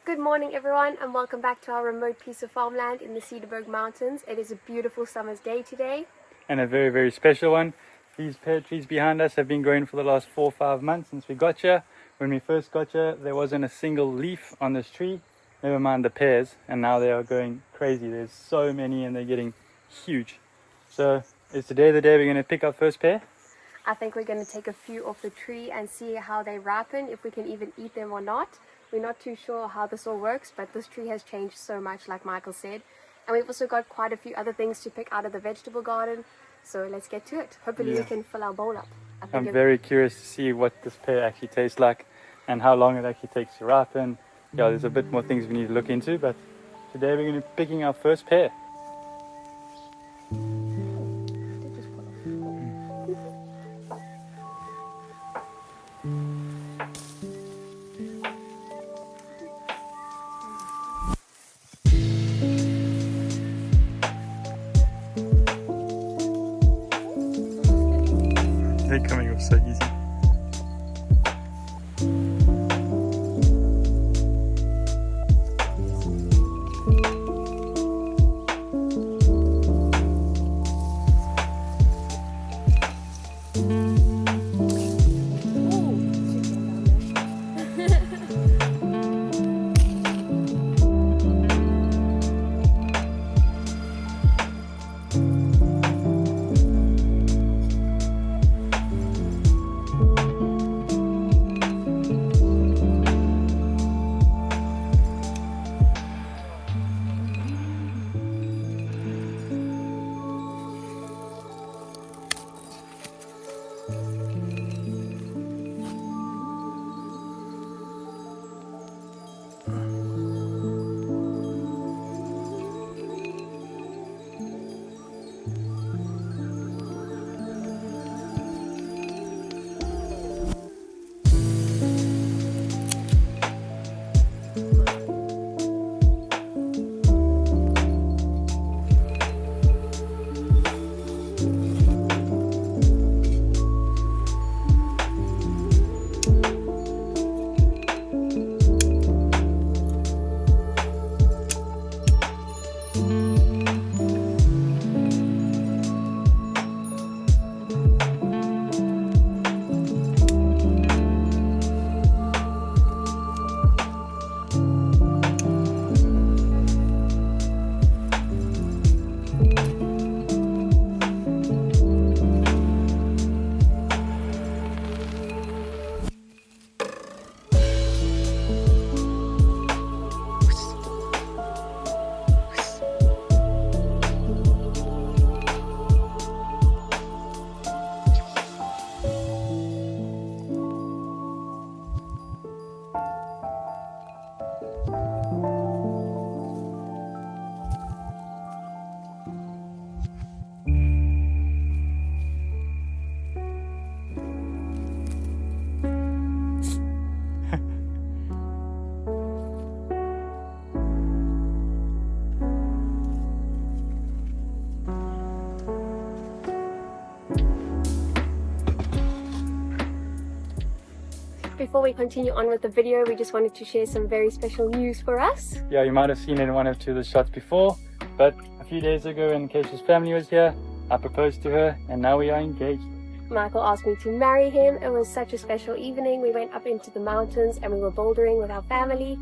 Good morning everyone and welcome back to our remote piece of farmland in the Cederberg Mountains. It is a beautiful summer's day today. And a very, very special one. These pear trees behind us have been growing for the last 4 or 5 months since we got here. When we first got here, there wasn't a single leaf on this tree, never mind the pears, and now they are going crazy. There's so many and they're getting huge. So is today the day we're going to pick our first pear? I think we're going to take a few off the tree and see how they ripen, if we can even eat them or not. We're not too sure how this all works, but this tree has changed so much, like Michael said. And we've also got quite a few other things to pick out of the vegetable garden. So let's get to it. Hopefully we can fill our bowl up. I'm very curious to see what this pear actually tastes like and how long it actually takes to ripen. Yeah, there's a bit more things we need to look into, but today we're going to be picking our first pear. They're coming up so easy. Before we continue on with the video, we just wanted to share some very special news for us. Yeah, you might have seen it in one or two of the shots before, but a few days ago when Keisha's family was here, I proposed to her and now we are engaged. Michael asked me to marry him. It was such a special evening. We went up into the mountains and we were bouldering with our family,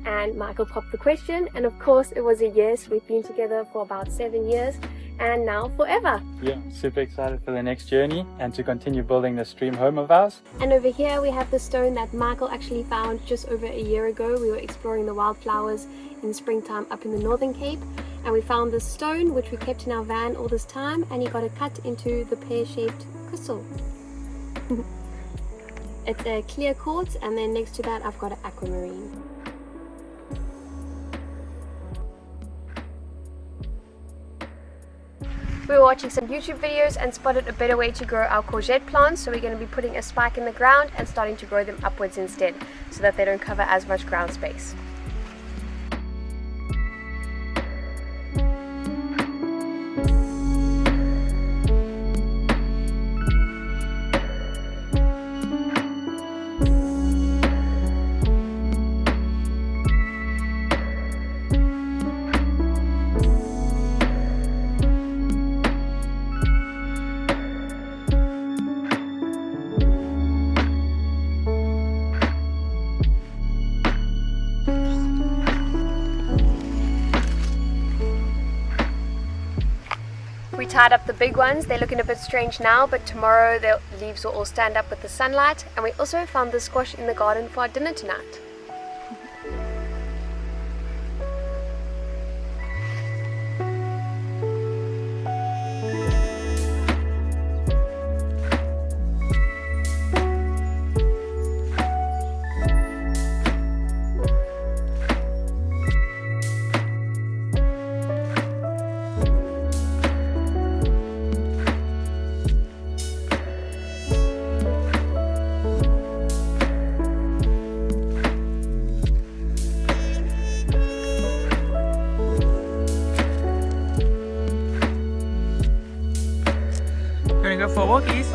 and Michael popped the question, and of course it was a yes. We've been together for about 7 years and now forever. Yeah, super excited for the next journey and to continue building this dream home of ours. And over here we have the stone that Michael actually found just over a year ago. We were exploring the wildflowers in springtime up in the Northern Cape, and we found this stone which we kept in our van all this time, and he got it cut into the pear-shaped crystal. It's a clear quartz, and then next to that I've got an aquamarine. We were watching some YouTube videos and spotted a better way to grow our courgette plants, so we're going to be putting a spike in the ground and starting to grow them upwards instead, so that they don't cover as much ground space. We tied up the big ones. They're looking a bit strange now, but tomorrow the leaves will all stand up with the sunlight. And we also found the squash in the garden for our dinner tonight. Go for walkies.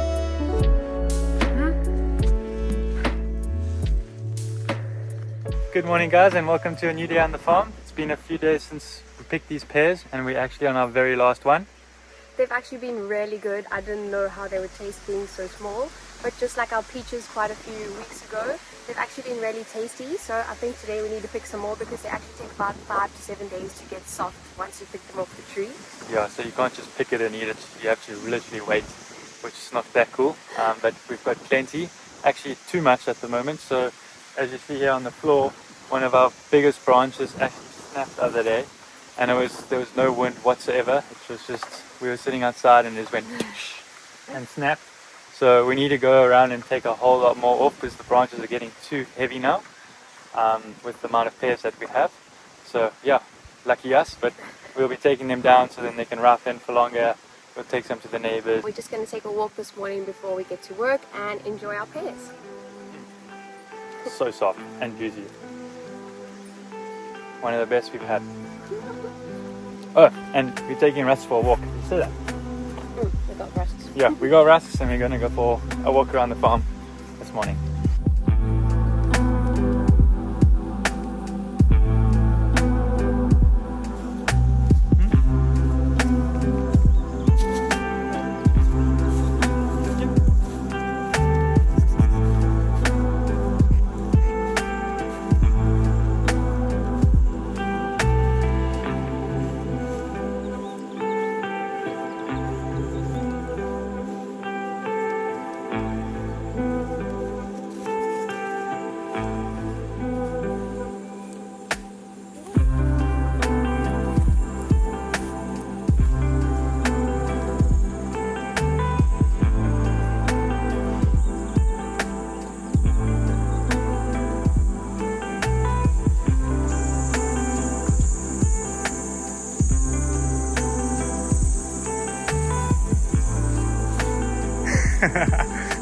Good morning guys, and welcome to a new day on the farm. It's been a few days since we picked these pears and we're actually on our very last one. They've actually been really good. I didn't know how they would taste being so small, but just like our peaches quite a few weeks ago, they've actually been really tasty. So I think today we need to pick some more because they actually take about 5 to 7 days to get soft once you pick them off the tree. Yeah, so you can't just pick it and eat it, you have to literally wait, which is not that cool, but we've got plenty, actually too much at the moment. So as you see here on the floor, one of our biggest branches actually snapped the other day, and there was no wind whatsoever. It was just, we were sitting outside and it just went and snapped. So we need to go around and take a whole lot more off because the branches are getting too heavy now with the amount of pears that we have. So yeah, lucky us, but we'll be taking them down so then they can ripen for longer. We'll take some to the neighbors. We're just going to take a walk this morning before we get to work and enjoy our pears. So soft and juicy. One of the best we've had. Oh, and we're taking Russ for a walk. You see that? We got Russ. Yeah, we got Russ and we're going to go for a walk around the farm this morning.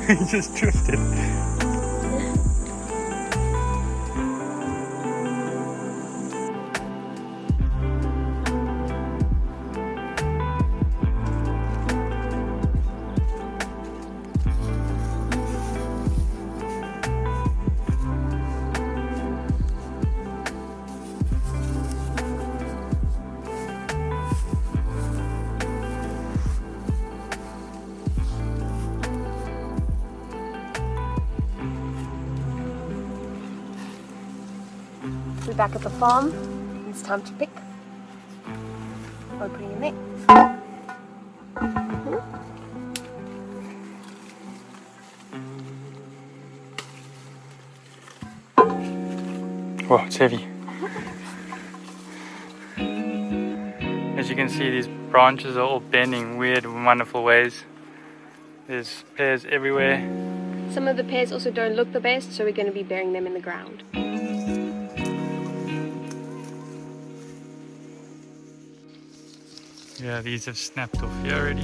He just drifted. We're back at the farm. It's time to pick. Opening in there. Whoa, it's heavy. As you can see, these branches are all bending weird and wonderful ways. There's pears everywhere. Some of the pears also don't look the best, so we're going to be burying them in the ground. Yeah, these have snapped off here already.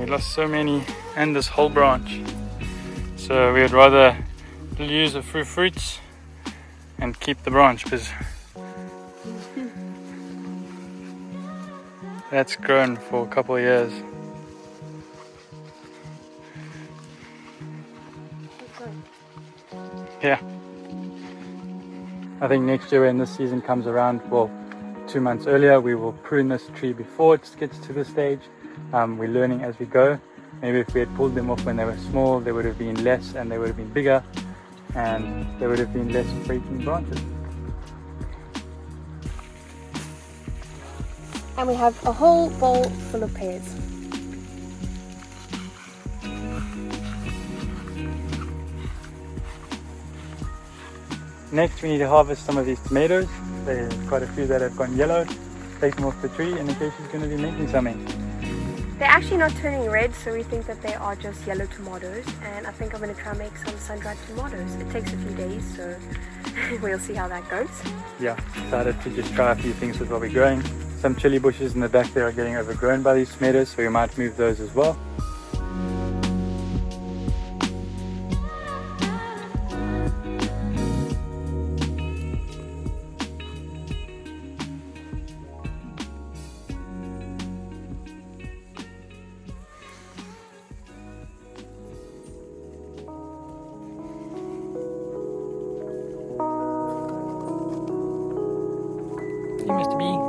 Lost so many, and this whole branch, so we would rather lose a few fruits and keep the branch because That's grown for a couple of years. Yeah. I think next year when this season comes around, well, 2 months earlier, we will prune this tree before it gets to this stage. We're learning as we go. Maybe if we had pulled them off when they were small, there would have been less and they would have been bigger and there would have been less breaking branches. And we have a whole bowl full of pears. Next we need to harvest some of these tomatoes. There's quite a few that have gone yellow. Take them off the tree and in case she's going to be making something. They're actually not turning red, so we think that they are just yellow tomatoes, and I think I'm going to try and make some sun-dried tomatoes. It takes a few days, so we'll see how that goes. Yeah, decided to just try a few things with what we're growing. Some chili bushes in the back there are getting overgrown by these tomatoes, so we might move those as well. Hey, Mr. B.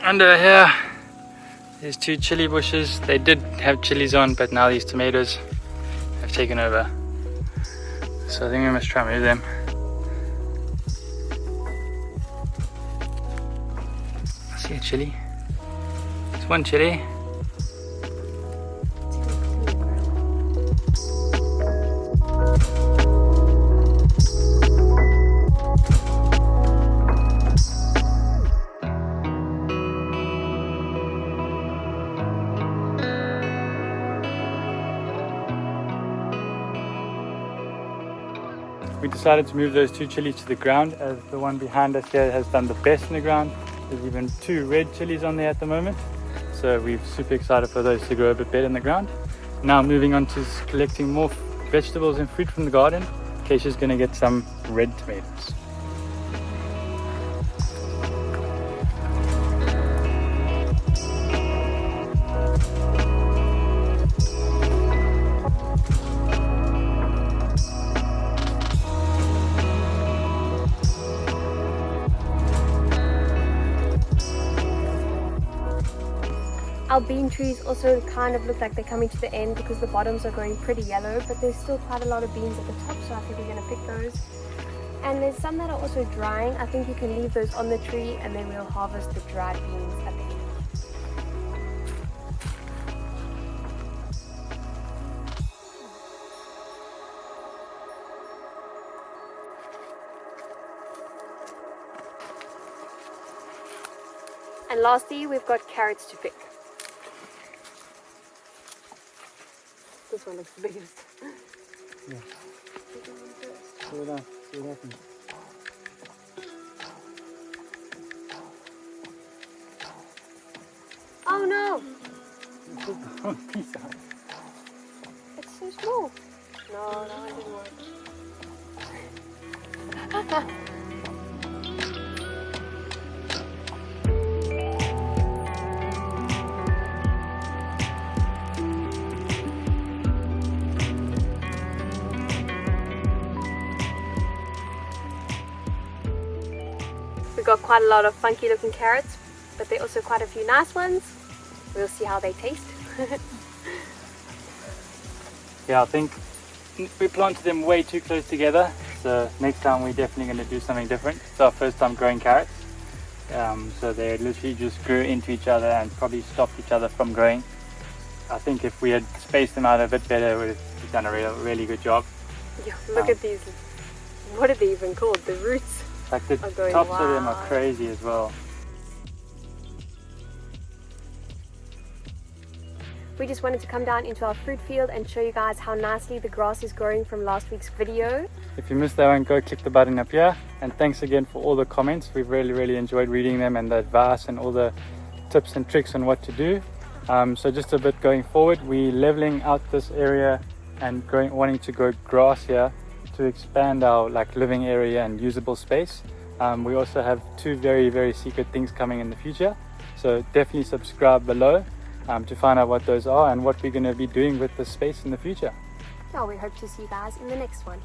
Under here, there's 2 chili bushes. They did have chilies on, but now these tomatoes have taken over. So I think we must try and move them. I see a chili. It's 1 chili. We decided to move those 2 chilies to the ground as the one behind us here has done the best in the ground. There's even 2 red chilies on there at the moment. So we're super excited for those to grow a bit better in the ground. Now moving on to collecting more vegetables and fruit from the garden. Keisha's going to get some red tomatoes. Our bean trees also kind of look like they're coming to the end because the bottoms are going pretty yellow, but there's still quite a lot of beans at the top, so I think we're going to pick those. And there's some that are also drying. I think you can leave those on the tree and then we'll harvest the dried beans at the end. And lastly, we've got carrots to pick. This one looks the biggest. Yeah. See what happens. Oh no! You took the wrong piece out. It's so small. No, that one didn't work. We've got quite a lot of funky looking carrots, but there are also quite a few nice ones. We'll see how they taste. Yeah, I think we planted them way too close together, so next time we're definitely going to do something different. It's our first time growing carrots, so they literally just grew into each other and probably stopped each other from growing. I think if we had spaced them out a bit better, we would have done a really good job. Yeah, look at these. What are they even called? The roots. Like the tops of them are crazy as well. We just wanted to come down into our fruit field and show you guys how nicely the grass is growing from last week's video. If you missed that one, go click the button up here. And thanks again for all the comments. We've really enjoyed reading them and the advice and all the tips and tricks on what to do. So just a bit going forward, we're leveling out this area and wanting to grow grass here to expand our living area and usable space. We also have two very secret things coming in the future, so definitely subscribe below to find out what those are and what we're going to be doing with this space in the future. Yeah, we hope to see you guys in the next one.